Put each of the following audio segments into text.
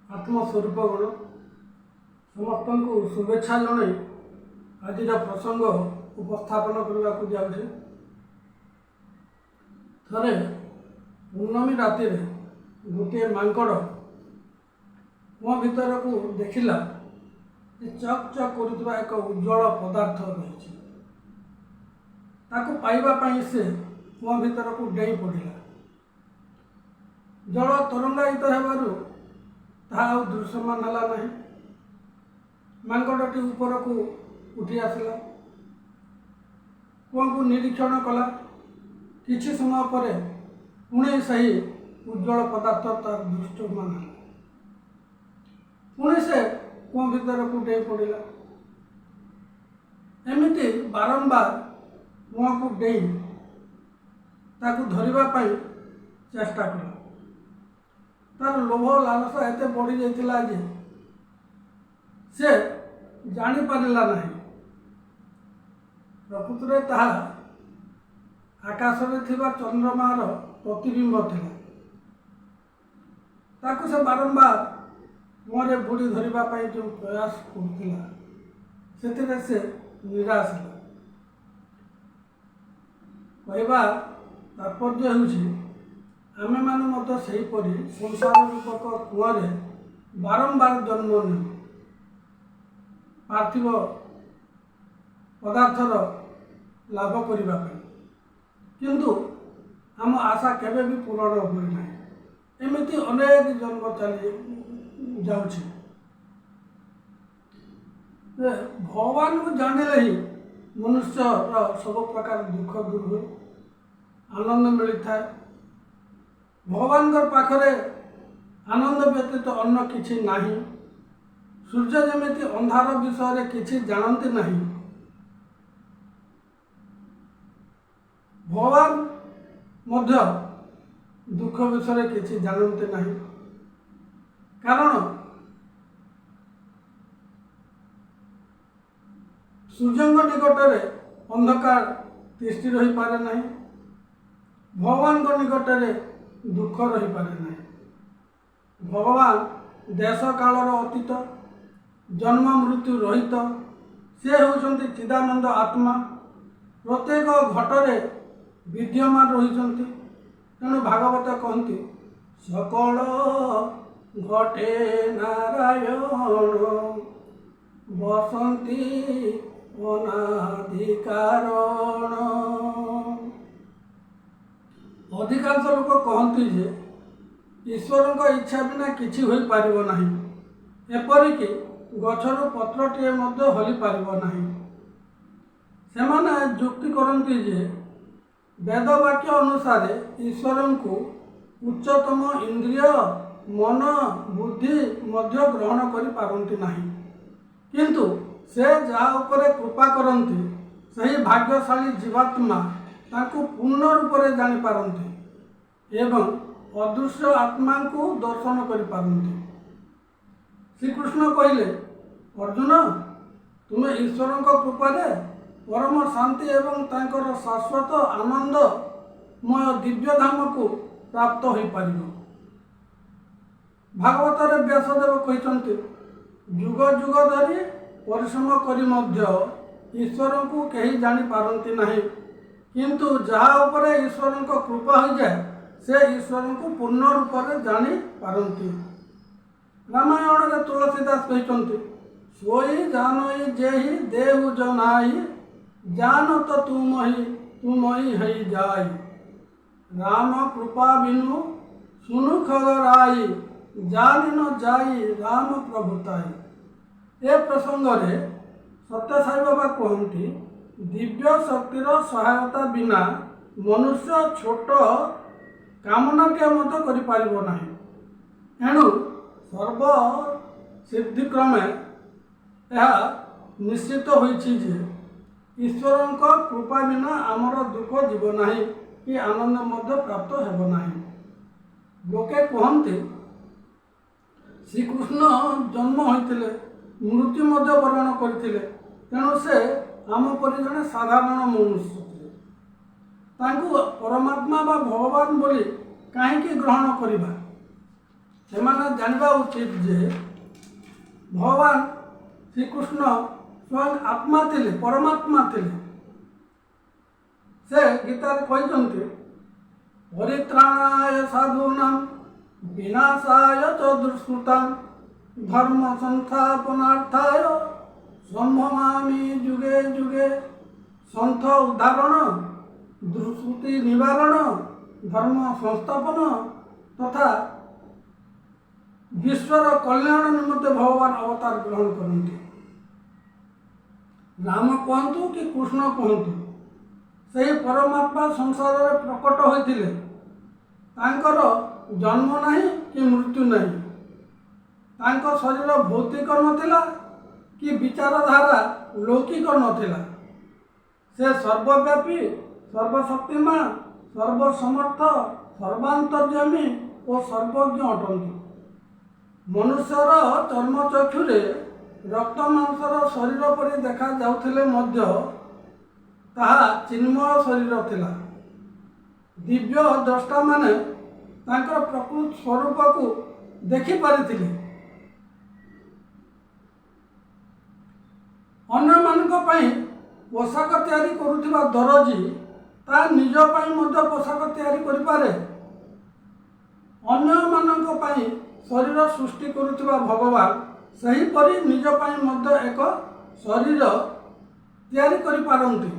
आत्मस्वरूप गण समस्त को शुभेच्छा जन आज प्रसंग उपस्थापन करने को जाऊे। थे पूर्णमी राति गोटे मांकड़ कुआ भीतर को देखला चक चक करुवा एक उज्जवल पदार्थ रही पाइबापी से कुआ भीतर को डेई पड़ा। जल तरंगायित होबारू ताहा दृश्यमान है नहीं। मांकड़टी ऊपर को उठी आसला, कुआ को निरीक्षण कला। किछि समय पर पुणे सही उज्जवल पदार्थ तार दृश्यमान है। पुणे से कुआ भीतर को डेई पड़ा। एमती बारंबार कुआ को डेई ताकू धरवाई चेष्टा कला। तार लोभ लालसा एते बढ़ी जाइतिला जे से जानी पारिला नहीं। प्रकृत में ताहा आकाश में थिबा चंद्रमार प्रतिबिंब थिला। ताकू से बारंबार मुहरे बुड़ी धरिबा पई जो प्रयास करथिला सेतिरे से निराश है। कहवा तात्पर्य होउछि आमे माने मत सेहीपरि संसार रूपक कुआरे बारंबार जन्म नहीं पार्थिव पदार्थर लाभ करने, किंतु आम आशा केवे भी पूरण हुए ना। एमती अनेक जन्म चली जाउछि। भगवान को जानिले ही मनुष्य सब प्रकार दुख दूर हुए, आनंद मिलता है। भगवान पाखरे आनंद व्यतीत अन्य किछि नाही। सूर्य जमिति अंधार विषय किछि जानती नहीं, भगवान मध्य दुख विषय किछि जानते नहीं। कारण सूर्य निकटरे अंधकार तिष्ठि रही पारे नहीं, भगवान निकटरे दुख रही पारे नहीं। भगवान देश कालर अतीत, जन्म मृत्यु रहित, से होउछन्ति चिदानंद आत्मा। प्रत्येक घटरे विद्यमान रही। तेणु भागवत कहती सकल घटे नारायण बसंती अनादि कारण। अधिकांश लोक कहती जे ईश्वर इच्छा बिना किछि होई पारिबो नाही। एपरिक गछर पत्रटीए मध्य हली पारिबो नाही। सेमाने जुक्ति करती जे वेदवाक्य अनुसार ईश्वर को उच्चतम इंद्रिय मन बुद्धि मध्य ग्रहण करि पारंती नाही, किंतु से जहा उपरे कृपा करती सही भाग्यशाली जीवात्मा ताकू पूर्ण रूप से जानी पारंती एवं अदृश्य आत्मा को दर्शन करि पारंती। श्रीकृष्ण कहले अर्जुन तुम्हें ईश्वर कृपारे परम शांति एवं तांकर शाश्वत आनंदमय दिव्य धाम को प्राप्त हो पार। भागवत व्यासदेव कहते जुग जुग धरी परिश्रम करी मध्य ईश्वर को कहीं जानी पारंती नहीं, किंतु जहाँ उपरे ईश्वर कृपा हो जाए से ईश्वर को पूर्ण रूप से जानी पारंती। रामायण में तुलसीदास कहते सोई जानई जेहि देहु जनाई जान तो तुम ही है जाई। राम कृपा बिनु सुनु खगराई जानी न जाई राम प्रभुताई। ए प्रसंग रे सत्य साई बाबा कहती दिव्य शक्तिर सहायता बिना मनुष्य छोट कामना के मत करि पारिबो नाही। एणु सर्व सिद्धिक्रमे यह निश्चित होइछि जे ईश्वर कृपा बिना आमर दुख जीव नाही कि आनंद मध्य प्राप्त हेब नाही। लोके कहते श्रीकृष्ण जन्म होइतिले मृत्यु मध्य वर्ण करथिले, तेणु से आम परि जने साधारण मनुष्य थे। तांकु परमात्मा बा भगवान बोली काहेकि ग्रहण करिबा। ସେମାନେ ଜାଣିବା ଉଚିତ ଯେ ଭଗବାନ ଶ୍ରୀକୃଷ୍ଣ ସ୍ୱୟଂ ଆତ୍ମା ଥିଲେ, ପରମାତ୍ମା ଥିଲେ। ସେ ଗୀତାରେ କହିଛନ୍ତି ପରିତ୍ରାଣାୟ ସାଧୂନାଂ ବିନାଶାୟ ଚ ଦୁଷ୍କୃତାଂ ଧର୍ମ ସଂସ୍ଥାପନାର୍ଥାୟ ସମ୍ଭବାମି ଯୁଗେ ଯୁଗେ। ସନ୍ଥ ଉଦ୍ଧାରଣ, ଦୁଷ୍କୃତି ନିବାରଣ, ଧର୍ମ ସଂସ୍ଥାପନ ତଥା ବିଶ୍ୱର କଲ୍ୟାଣ ନିମନ୍ତେ ଭଗବାନ ଅବତାର ଗ୍ରହଣ କରନ୍ତି। ରାମ କୁହନ୍ତୁ କି କୃଷ୍ଣ କୁହନ୍ତୁ, ସେହି ପରମାତ୍ମା ସଂସାରରେ ପ୍ରକଟ ହୋଇଥିଲେ। ତାଙ୍କର ଜନ୍ମ ନାହିଁ କି ମୃତ୍ୟୁ ନାହିଁ। ତାଙ୍କ ଶରୀର ଭୌତିକ ନଥିଲା କି ବିଚାରଧାରା ଲୌକିକ ନଥିଲା। ସେ ସର୍ବବ୍ୟାପୀ, ସର୍ବଶକ୍ତିମାନ, ସର୍ବସମର୍ଥ, ସର୍ବାନ୍ତର୍ଯାମୀ ଓ ସର୍ବଜ୍ଞ ଅଟନ୍ତି। ମନୁଷ୍ୟର ଚର୍ମଚକ୍ଷୁରେ ରକ୍ତ ମାଂସର ଶରୀର ପରି ଦେଖାଯାଉଥିଲେ ମଧ୍ୟ ତାହା ଚିନ୍ମୟ ଶରୀର ଥିଲା। ଦିବ୍ୟ ଦ୍ରଷ୍ଟାମାନେ ତାଙ୍କର ପ୍ରକୃତ ସ୍ୱରୂପକୁ ଦେଖିପାରିଥିଲେ। ଅନ୍ୟମାନଙ୍କ ପାଇଁ ପୋଷାକ ତିଆରି କରୁଥିବା ଦରଜୀ ତା ନିଜ ପାଇଁ ମଧ୍ୟ ପୋଷାକ ତିଆରି କରିପାରେ। ଅନ୍ୟମାନଙ୍କ ପାଇଁ ଶରୀର ସୃଷ୍ଟି କରୁଥିବା ଭଗବାନ ସେହିପରି ନିଜ ପାଇଁ ମଧ୍ୟ ଏକ ଶରୀର ତିଆରି କରିପାରନ୍ତି।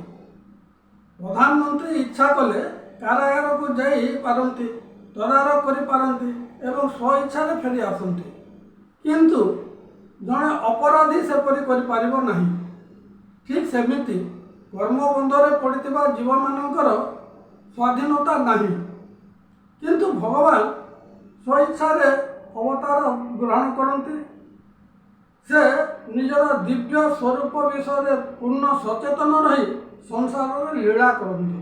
ପ୍ରଧାନମନ୍ତ୍ରୀ ଇଚ୍ଛା କଲେ କାରାଗାରକୁ ଯାଇ ପାରନ୍ତି, ତଦାରଖ କରିପାରନ୍ତି ଏବଂ ସ୍ୱଇଚ୍ଛାରେ ଫେରି ଆସନ୍ତି। କିନ୍ତୁ ଜଣେ ଅପରାଧୀ ସେପରି କରିପାରିବ ନାହିଁ। ଠିକ୍ ସେମିତି କର୍ମବନ୍ଧରେ ପଡ଼ିଥିବା ଜୀବମାନଙ୍କର ସ୍ୱାଧୀନତା ନାହିଁ। କିନ୍ତୁ ଭଗବାନ ସ୍ୱଇଚ୍ଛାରେ ଅବତାର ଗ୍ରହଣ କରନ୍ତି। ସେ ନିଜର ଦିବ୍ୟ ସ୍ୱରୂପ ବିଷୟରେ ପୂର୍ଣ୍ଣ ସଚେତନ ରହି ସଂସାରରେ ଲୀଳା କରନ୍ତି।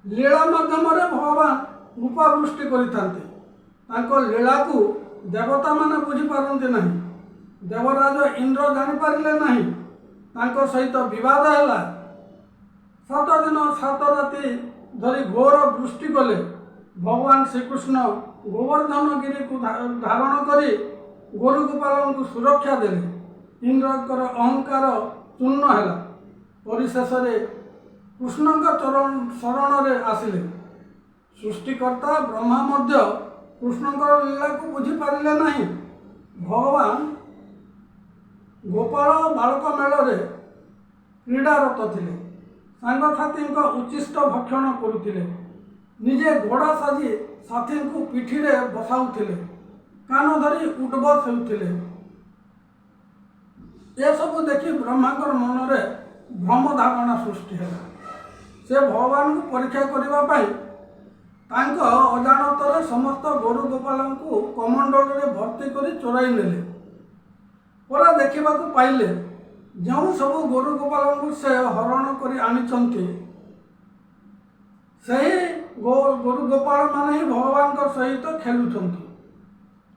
ଲୀଳା ମାଧ୍ୟମରେ ଭଗବାନ ରୂପାବୃଷ୍ଟି କରିଥାନ୍ତି। ତାଙ୍କ ଲୀଳାକୁ ଦେବତାମାନେ ବୁଝିପାରନ୍ତି ନାହିଁ। ଦେବରାଜ ଇନ୍ଦ୍ର ଜାଣିପାରିଲେ ନାହିଁ। ତାଙ୍କ ସହିତ ବିବାଦ ହେଲା। 7 ଦିନ 7 ରାତି ଧରି ଘୋର ବୃଷ୍ଟି କଲେ। ଭଗବାନ ଶ୍ରୀକୃଷ୍ଣ ଗୋବର୍ଦ୍ଧନଗିରିକୁ ଧାରଣ କରି ଗୋରୁଗୋପାଳଙ୍କୁ ସୁରକ୍ଷା ଦେଲେ। ଇନ୍ଦ୍ରଙ୍କର ଅହଙ୍କାର ଚୂର୍ଣ୍ଣ ହେଲା। ପରିଶେଷରେ କୃଷ୍ଣଙ୍କ ଶରଣରେ ଆସିଲେ। ସୃଷ୍ଟିକର୍ତ୍ତା ବ୍ରହ୍ମା ମଧ୍ୟ କୃଷ୍ଣଙ୍କର ଲୀଳାକୁ ବୁଝିପାରିଲେ ନାହିଁ। ଭଗବାନ ଗୋପାଳ ବାଳକ ମେଳରେ କ୍ରୀଡ଼ାରତ ଥିଲେ। ସାଙ୍ଗସାଥୀଙ୍କ ଉଚ୍ଛିଷ୍ଟ ଭକ୍ଷଣ କରୁଥିଲେ। ନିଜେ ଘୋଡ଼ା ସାଜି ସାଥୀଙ୍କୁ ପିଠିରେ ବସାଉଥିଲେ। କାନ ଧରି ଉଠବସ ହେଉଥିଲେ। ଏସବୁ ଦେଖି ବ୍ରହ୍ମାଙ୍କର ମନରେ ଭ୍ରମ ଧାରଣା ସୃଷ୍ଟି ହେଲା। ସେ ଭଗବାନଙ୍କୁ ପରୀକ୍ଷା କରିବା ପାଇଁ ତାଙ୍କ ଅଜାଣତରେ ସମସ୍ତ ଗୋରୁ ଗୋପାଳଙ୍କୁ କମଣ୍ଡଳରେ ଭର୍ତ୍ତି କରି ଚୋରାଇ ନେଲେ। ପରେ ଦେଖିବାକୁ ପାଇଲେ ଯେଉଁ ସବୁ ଗୋରୁ ଗୋପାଳଙ୍କୁ ସେ ହରଣ କରି ଆଣିଛନ୍ତି, ସେହି ଗୋରୁ ଗୋପାଳମାନେ ହିଁ ଭଗବାନଙ୍କ ସହିତ ଖେଳୁଛନ୍ତି।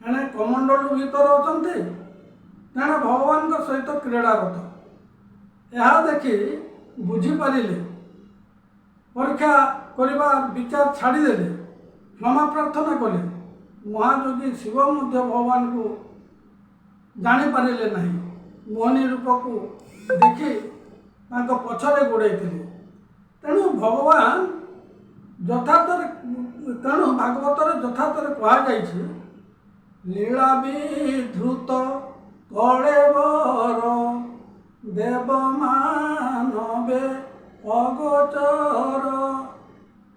ଏଣେ କମଣ୍ଡଳ ଭିତରେ ଅଛନ୍ତି, ତେଣେ ଭଗବାନଙ୍କ ସହିତ କ୍ରୀଡ଼ାରତ। ଏହା ଦେଖି ବୁଝିପାରିଲେ। ପରୀକ୍ଷା କରିବା ବିଚାର ଛାଡ଼ିଦେଲେ। କ୍ଷମା ପ୍ରାର୍ଥନା କଲେ। ମହାଯୋଗୀ ଶିବ ମଧ୍ୟ ଭଗବାନଙ୍କୁ ଜାଣିପାରିଲେ ନାହିଁ। ମୋହିନୀ ରୂପକୁ ଦେଖି ତାଙ୍କ ପଛରେ ଗୋଡ଼େଇଥିଲେ। ତେଣୁ ଭାଗବତରେ ଯଥାର୍ଥରେ କୁହାଯାଇଛି, ଲୀଳା ବିଧୃତ କଳେବର ଦେବ ମାନବେ ଅଗୋଚର।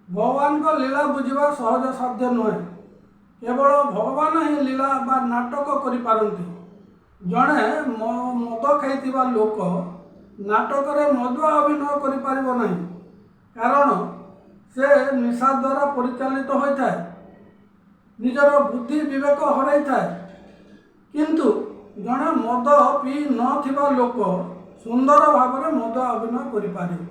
ଭଗବାନଙ୍କ ଲୀଳା ବୁଝିବା ସହଜ ସାଧ୍ୟ ନୁହେଁ। କେବଳ ଭଗବାନ ହିଁ ଲୀଳା ବା ନାଟକ କରିପାରନ୍ତି। ଜଣେ ମଦ ଖାଇଥିବା ଲୋକ ନାଟକରେ ମଦୁଆ ଅଭିନୟ କରିପାରିବ ନାହିଁ, କାରଣ ସେ ନିଶା ଦ୍ୱାରା ପରିଚାଳିତ ହୋଇଥାଏ, ନିଜର ବୁଦ୍ଧି ବିବେକ ହରାଇଥାଏ। କିନ୍ତୁ ଜଣେ ମଦ ପିଇ ନଥିବା ଲୋକ ସୁନ୍ଦର ଭାବରେ ମଦ ଅଭିନୟ କରିପାରିବ।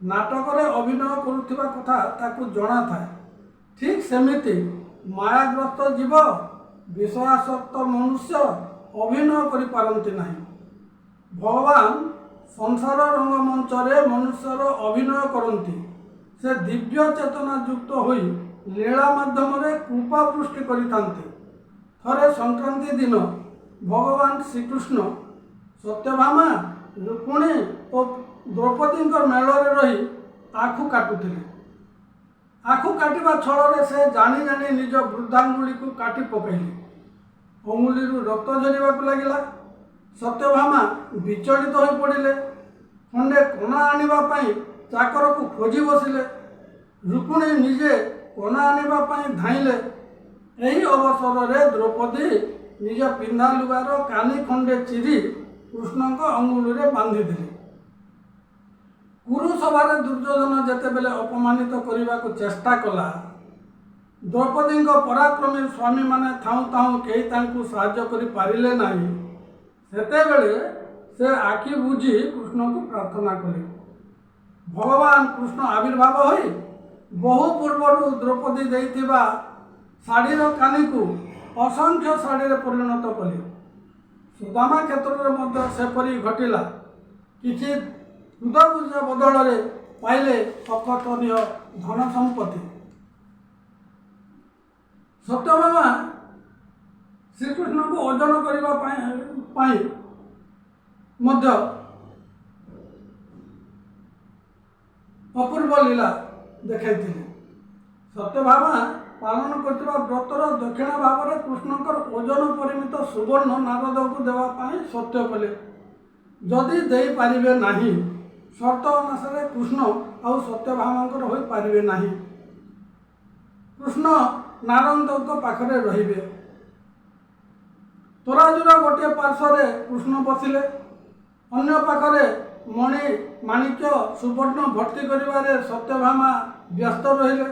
ନାଟକରେ ଅଭିନୟ କରୁଥିବା କଥା ତାକୁ ଜଣାଥାଏ। ଠିକ୍ ସେମିତି ମାୟାଗ୍ରସ୍ତ ଜୀବ, ବିଷୟାସକ୍ତ ମନୁଷ୍ୟ ଅଭିନୟ କରିପାରନ୍ତି ନାହିଁ। ଭଗବାନ ସଂସାର ରଙ୍ଗମଞ୍ଚରେ ମନୁଷ୍ୟର ଅଭିନୟ କରନ୍ତି। ସେ ଦିବ୍ୟ ଚେତନା ଯୁକ୍ତ ହୋଇ ଲୀଳା ମାଧ୍ୟମରେ କୃପା ସୃଷ୍ଟି କରିଥାନ୍ତି। ଥରେ ସଂକ୍ରାନ୍ତି ଦିନ ଭଗବାନ ଶ୍ରୀକୃଷ୍ଣ ସତ୍ୟଭାମା, ରୁକ୍ମିଣୀ ଓ ଦ୍ରୌପଦୀଙ୍କ ମେଳରେ ରହି ଆଖୁ କାଟୁଥିଲେ। ଆଖୁ କାଟିବା ଛଳରେ ସେ ଜାଣି ଜାଣି ନିଜ ବୃଦ୍ଧାଙ୍ଗୁଳିକୁ କାଟି ପକାଇଲେ। ଅଙ୍ଗୁଳିରୁ ରକ୍ତ ଝରିବାକୁ ଲାଗିଲା। ସତ୍ୟଭାମା ବିଚଳିତ ହୋଇ ପଡ଼ିଲେ। ଖଣ୍ଡେ କନା ଆଣିବା ପାଇଁ ଚାକରକୁ ଖୋଜି ବସିଲେ। ରୁକ୍ମିଣୀ ନିଜେ କନା ଆଣିବା ପାଇଁ ଧାଇଁଲେ। ଏହି ଅବସରରେ ଦ୍ରୌପଦୀ ନିଜ ପିନ୍ଧା ଲୁଗାର କାନି ଖଣ୍ଡେ ଚିରି କୃଷ୍ଣଙ୍କ ଅଙ୍ଗୁଳିରେ ବାନ୍ଧିଦେଲେ। କୁରୁସଭାରେ ଦୁର୍ଯ୍ୟୋଧନ ଯେତେବେଳେ ଅପମାନିତ କରିବାକୁ ଚେଷ୍ଟା କଲା, ଦ୍ରୌପଦୀଙ୍କ ପରାକ୍ରମୀ ସ୍ୱାମୀମାନେ ଥାଉଁ ଥାଉଁ କେହି ତାଙ୍କୁ ସାହାଯ୍ୟ କରିପାରିଲେ ନାହିଁ। ସେତେବେଳେ ସେ ଆଖି ବୁଜି କୃଷ୍ଣଙ୍କୁ ପ୍ରାର୍ଥନା କଲେ। ଭଗବାନ କୃଷ୍ଣ ଆବିର୍ଭାବ ହୋଇ ବହୁ ପୂର୍ବରୁ ଦ୍ରୌପଦୀ ଦେଇଥିବା ଶାଢ଼ୀର କାନିକୁ ଅସଂଖ୍ୟ ଶାଢ଼ୀରେ ପରିଣତ କଲେ। ସୁଦାମା କ୍ଷେତ୍ରରେ ମଧ୍ୟ ସେପରି ଘଟିଲା। କିଛି ହୃଦବୁଝା ବଦଳରେ ପାଇଲେ ଅକଥନୀୟ ଧନ ସମ୍ପତ୍ତି। ସତ୍ୟଭାମା ଶ୍ରୀକୃଷ୍ଣଙ୍କୁ ଓଜନ କରିବା ପାଇଁ ମଧ୍ୟ ଅପୂର୍ବ ଲୀଳା ଦେଖାଇଥିଲେ। ସତ୍ୟଭାମା ପାଳନ କରିଥିବା ବ୍ରତର ଦକ୍ଷିଣା ଭାବରେ କୃଷ୍ଣଙ୍କର ଓଜନ ପରିମିତ ସୁବର୍ଣ୍ଣ ନାରଦଙ୍କୁ ଦେବା ପାଇଁ ସତ୍ୟ କଲେ। ଯଦି ଦେଇପାରିବେ ନାହିଁ, ସର୍ତ୍ତ ଅନୁସାରେ କୃଷ୍ଣ ଆଉ ସତ୍ୟଭାମାଙ୍କର ହୋଇପାରିବେ ନାହିଁ। କୃଷ୍ଣ ନାରଦଙ୍କ ପାଖରେ ରହିବେ। ତରାଜୁର ଗୋଟିଏ ପାର୍ଶ୍ୱରେ କୃଷ୍ଣ ବସିଲେ, ଅନ୍ୟ ପାଖରେ ମଣି ମାଣିକ୍ୟ ସୁବର୍ଣ୍ଣ ଭର୍ତ୍ତି କରିବାରେ ସତ୍ୟଭାମା ବ୍ୟସ୍ତ ରହିଲେ।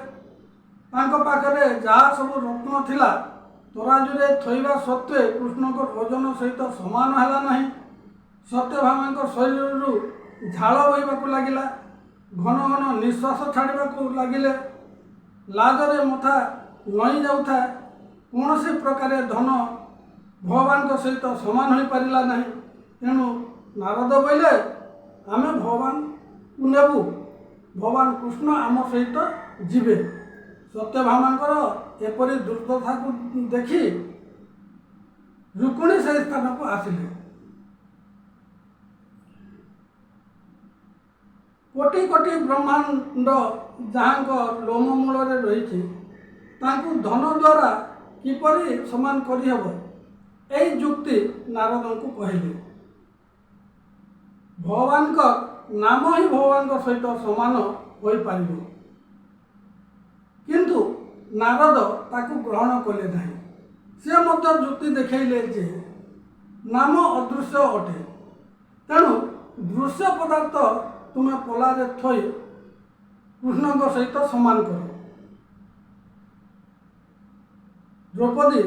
ତାଙ୍କ ପାଖରେ ଯାହା ସବୁ ରତ୍ନ ଥିଲା ତରାଜୁରେ ଥୋଇବା ସତ୍ତ୍ୱେ କୃଷ୍ଣଙ୍କ ଓଜନ ସହିତ ସମାନ ହେଲା ନାହିଁ। ସତ୍ୟଭାମାଙ୍କ ଶରୀରରୁ ଝାଳ ବୋହିବାକୁ ଲାଗିଲା। ଘନ ଘନ ନିଶ୍ୱାସ ଛାଡ଼ିବାକୁ ଲାଗିଲେ। ଲାଜରେ ମଥା ନଇଁ ଯାଉଥାଏ। କୌଣସି ପ୍ରକାରେ ଧନ ଭଗବାନଙ୍କ ସହିତ ସମାନ ହୋଇପାରିଲା ନାହିଁ। ତେଣୁ ନାରଦ କହିଲେ, ଆମେ ଭଗବାନଙ୍କୁ ନେବୁ, ଭଗବାନ କୃଷ୍ଣ ଆମ ସହିତ ଯିବେ। ସତ୍ୟଭାମାଙ୍କର ଏପରି ଦୁର୍ଦ୍ଦଶାକୁ ଦେଖି ରୁକ୍ମିଣୀ ସେହି ସ୍ଥାନକୁ ଆସିଲେ। କୋଟି କୋଟି ବ୍ରହ୍ମାଣ୍ଡ ଯାହାଙ୍କ ଲୋମ ମୂଳରେ ରହିଛି, ତାଙ୍କୁ ଧନ ଦ୍ୱାରା କିପରି ସମାନ କରିହେବ, ଏହି ଯୁକ୍ତି ନାରଦଙ୍କୁ କହିଲେ। ଭଗବାନଙ୍କ ନାମ ହିଁ ଭଗବାନଙ୍କ ସହିତ ସମାନ ହୋଇପାରିବ। କିନ୍ତୁ ନାରଦ ତାକୁ ଗ୍ରହଣ କଲେ ନାହିଁ। ସେ ମଧ୍ୟ ଯୁକ୍ତି ଦେଖାଇଲେ ଯେ ନାମ ଅଦୃଶ୍ୟ ଅଟେ, ତେଣୁ ଦୃଶ୍ୟ ପଦାର୍ଥ ତୁମେ ପଲାରେ ଥୋଇ କୃଷ୍ଣଙ୍କ ସହିତ ସମାନ କର। ଦ୍ରୌପଦୀ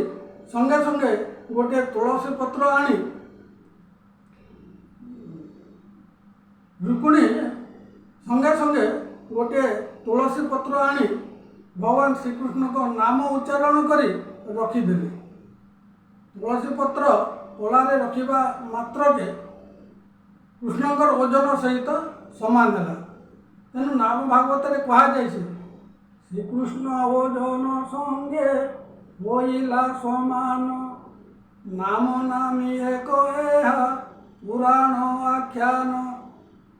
ସଙ୍ଗେ ସଙ୍ଗେ ଗୋଟିଏ ତୁଳସୀ ପତ୍ର ଆଣି ରୁକ୍ମିଣୀ ସଙ୍ଗେ ସଙ୍ଗେ ଗୋଟିଏ ତୁଳସୀ ପତ୍ର ଆଣି ଭଗବାନ ଶ୍ରୀକୃଷ୍ଣଙ୍କ ନାମ ଉଚ୍ଚାରଣ କରି ରଖିଦେଲେ। ତୁଳସୀ ପତ୍ର ତଳାରେ ରଖିବା ମାତ୍ରକେ କୃଷ୍ଣଙ୍କର ଓଜନ ସହିତ ସମାନ ହେଲା। ତେଣୁ ନାମ ଭାଗବତରେ କୁହାଯାଇଛି, ଶ୍ରୀକୃଷ୍ଣ ଓଜନ ସଙ୍ଗେ ହୋଇଲା ସମାନ, ନାମ ନାମୀ ଏକ ଏହା ପୁରାଣ ଆଖ୍ୟାନ।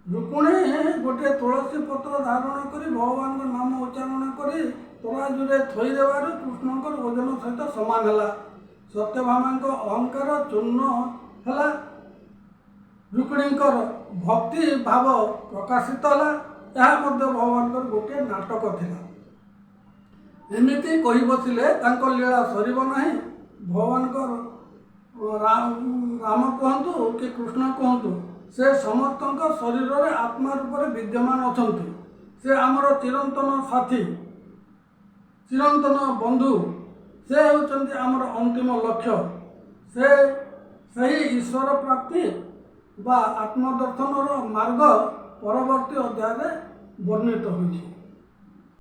ରୁକ୍ମିଣୀ ଗୋଟିଏ ତୁଳସୀ ପତ୍ର ଧାରଣ କରି ଭଗବାନଙ୍କ ନାମ ଉଚ୍ଚାରଣ କରି ତରାଜୁରେ ଥୋଇଦେବାରୁ କୃଷ୍ଣଙ୍କର ଓଜନ ସହିତ ସମାନ ହେଲା। ସତ୍ୟଭାମାଙ୍କ ଅହଙ୍କାର ଚୂର୍ଣ୍ଣ ହେଲା। ରୁକ୍ମିଣୀଙ୍କର ଭକ୍ତି ଭାବ ପ୍ରକାଶିତ ହେଲା। ଏହା ମଧ୍ୟ ଭଗବାନଙ୍କର ଗୋଟିଏ ନାଟକ ଥିଲା। ଏମିତି କହି ବସିଲେ ତାଙ୍କ ଲୀଳା ସରିବ ନାହିଁ। ଭଗବାନଙ୍କର ରାମ କୁହନ୍ତୁ କି କୃଷ୍ଣ କୁହନ୍ତୁ, ସେ ସମସ୍ତଙ୍କ ଶରୀରରେ ଆତ୍ମା ରୂପରେ ବିଦ୍ୟମାନ ଅଛନ୍ତି। ସେ ଆମର ଚିରନ୍ତନ ସାଥୀ, ଚିରନ୍ତନ ବନ୍ଧୁ। ସେ ହେଉଛନ୍ତି ଆମର ଅନ୍ତିମ ଲକ୍ଷ୍ୟ। ସେହି ଈଶ୍ୱର ପ୍ରାପ୍ତି ବା ଆତ୍ମଦର୍ଶନର ମାର୍ଗ ପରବର୍ତ୍ତୀ ଅଧ୍ୟାୟରେ ବର୍ଣ୍ଣିତ ହୋଇଛି।